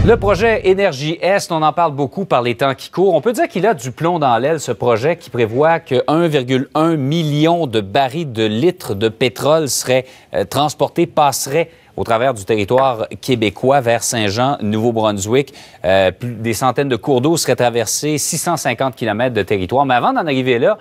Le projet Énergie Est, on en parle beaucoup par les temps qui courent. On peut dire qu'il a du plomb dans l'aile, ce projet qui prévoit que 1,1 million de barils de litres de pétrole seraient transportés, passeraient au travers du territoire québécois vers Saint-Jean, Nouveau-Brunswick. Des centaines de cours d'eau seraient traversés, 650 km de territoire. Mais avant d'en arriver là,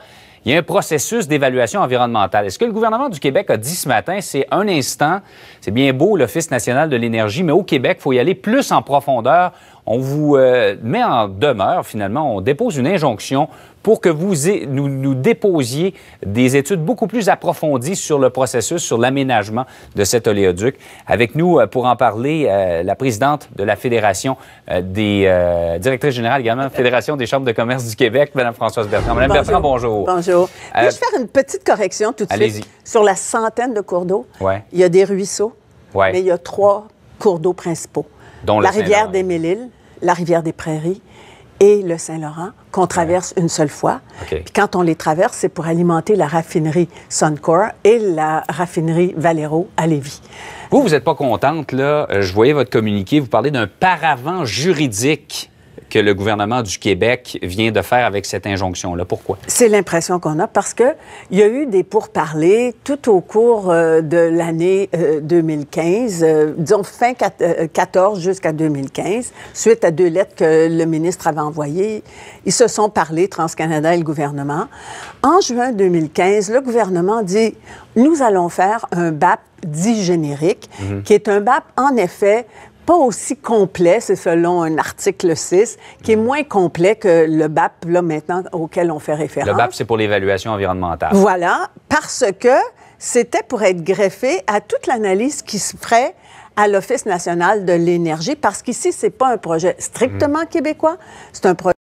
il y a un processus d'évaluation environnementale. Est-ce que le gouvernement du Québec a dit ce matin, c'est un instant, c'est bien beau l'Office national de l'énergie, mais au Québec, il faut y aller plus en profondeur. On vous met en demeure, finalement, on dépose une injonction pour que vous nous déposiez des études beaucoup plus approfondies sur le processus, sur l'aménagement de cet oléoduc. Avec nous, pour en parler, la présidente de la Fédération des directrices générales également, Fédération des chambres de commerce du Québec, Mme Françoise Bertrand. Mme Bertrand, bonjour. Bonjour. Puis-je faire une petite correction tout de suite? Sur la centaine de cours d'eau, il y a des ruisseaux, mais il y a 3 cours d'eau principaux. Dont la rivière des Mille-Îles, la rivière des Prairies et le Saint-Laurent, qu'on traverse une seule fois. Puis quand on les traverse, c'est pour alimenter la raffinerie Suncor et la raffinerie Valero à Lévis. Vous n'êtes pas contente, là. Je voyais votre communiqué, vous parlez d'un paravent juridique que le gouvernement du Québec vient de faire avec cette injonction-là. Pourquoi? C'est l'impression qu'on a parce qu'il y a eu des pourparlers tout au cours de l'année 2015, disons fin 14 jusqu'à 2015, suite à 2 lettres que le ministre avait envoyées. Ils se sont parlé, TransCanada et le gouvernement. En juin 2015, le gouvernement dit « Nous allons faire un BAP dit générique, qui est un BAP, en effet, pas aussi complet, c'est selon un article 6, qui est moins complet que le BAP, là, maintenant, auquel on fait référence. Le BAP, c'est pour l'évaluation environnementale. Voilà, parce que c'était pour être greffé à toute l'analyse qui se ferait à l'Office national de l'énergie, parce qu'ici, c'est pas un projet strictement québécois, c'est un projet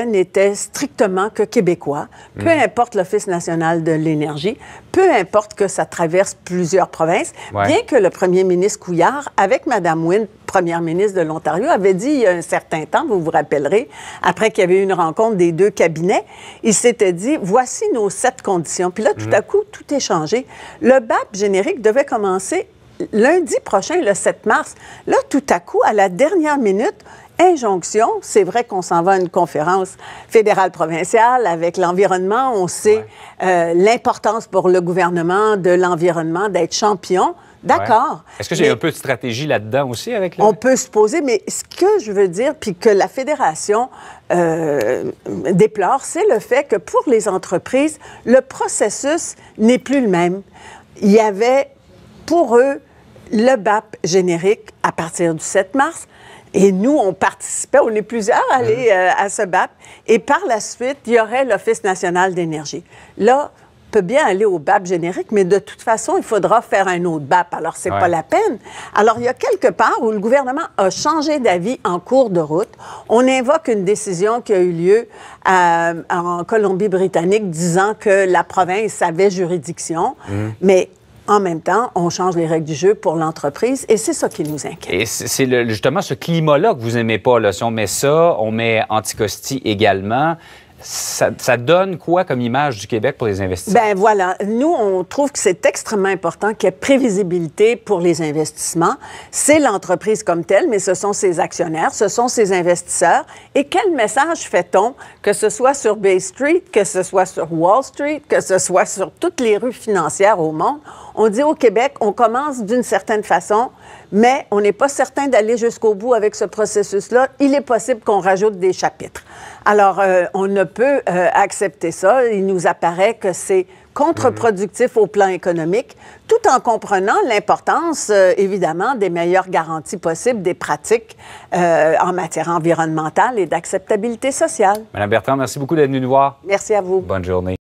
n'était strictement que québécois, peu importe l'Office national de l'énergie, peu importe que ça traverse plusieurs provinces, bien que le premier ministre Couillard, avec Mme Wynne, première ministre de l'Ontario, avait dit il y a un certain temps, vous vous rappellerez, après qu'il y avait eu une rencontre des 2 cabinets, il s'était dit, voici nos 7 conditions. Puis là, tout à coup, tout est changé. Le BAP générique devait commencer lundi prochain, le 7 mars. Là, tout à coup, à la dernière minute, injonction, c'est vrai qu'on s'en va à une conférence fédérale provinciale avec l'environnement. On sait l'importance pour le gouvernement de l'environnement d'être champion. D'accord. Est-ce que j'ai un peu de stratégie là-dedans aussi avec le... On peut se poser, mais ce que je veux dire, puis que la Fédération déplore, c'est le fait que pour les entreprises, le processus n'est plus le même. Il y avait pour eux le BAP générique à partir du 7 mars. Et nous, on participait, on est plusieurs à aller à ce BAP. Et par la suite, il y aurait l'Office national d'énergie. Là, on peut bien aller au BAP générique, mais de toute façon, il faudra faire un autre BAP. Alors, c'est pas la peine. Alors, il y a quelque part où le gouvernement a changé d'avis en cours de route. On invoque une décision qui a eu lieu en Colombie-Britannique disant que la province avait juridiction, mais... En même temps, on change les règles du jeu pour l'entreprise et c'est ça qui nous inquiète. Et c'est justement ce climat-là que vous n'aimez pas. Là. Si on met ça, on met Anticosti également. Ça donne quoi comme image du Québec pour les investisseurs? Bien, voilà. Nous, on trouve que c'est extrêmement important qu'il y ait prévisibilité pour les investissements. C'est l'entreprise comme telle, mais ce sont ses actionnaires, ce sont ses investisseurs. Et quel message fait-on, que ce soit sur Bay Street, que ce soit sur Wall Street, que ce soit sur toutes les rues financières au monde? On dit au Québec, on commence d'une certaine façon, mais on n'est pas certain d'aller jusqu'au bout avec ce processus-là. Il est possible qu'on rajoute des chapitres. Alors, on ne peut accepter ça. Il nous apparaît que c'est contre-productif au plan économique, tout en comprenant l'importance, évidemment, des meilleures garanties possibles, des pratiques en matière environnementale et d'acceptabilité sociale. Mme Bertrand, merci beaucoup d'être venue nous voir. Merci à vous. Bonne journée.